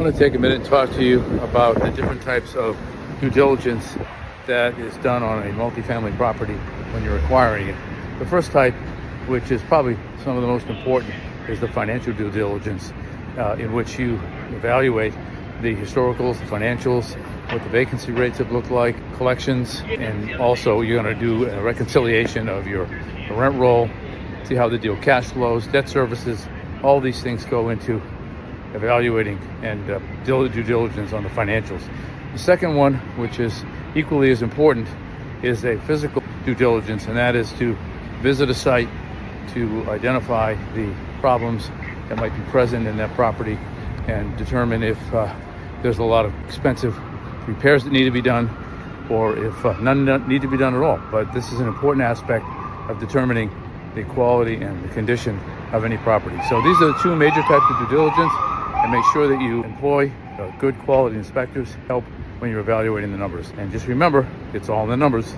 want to take a minute and talk to you about the different types of due diligence that is done on a multifamily property when you're acquiring it. The first type, which is probably some of the most important, is the financial due diligence, in which you evaluate the historicals, the financials, what the vacancy rates have looked like, collections, and also you're going to do a reconciliation of your rent roll, see how the deal cash flows, debt services. All these things go into evaluating and due diligence on the financials. The second one, which is equally as important, is a physical due diligence, and that is to visit a site to identify the problems that might be present in that property and determine if there's a lot of expensive repairs that need to be done, or if none need to be done at all. But this is an important aspect of determining the quality and the condition of any property. So these are the two major types of due diligence, and make sure that you employ good quality inspectors to help when you're evaluating the numbers. And just remember, it's all in the numbers.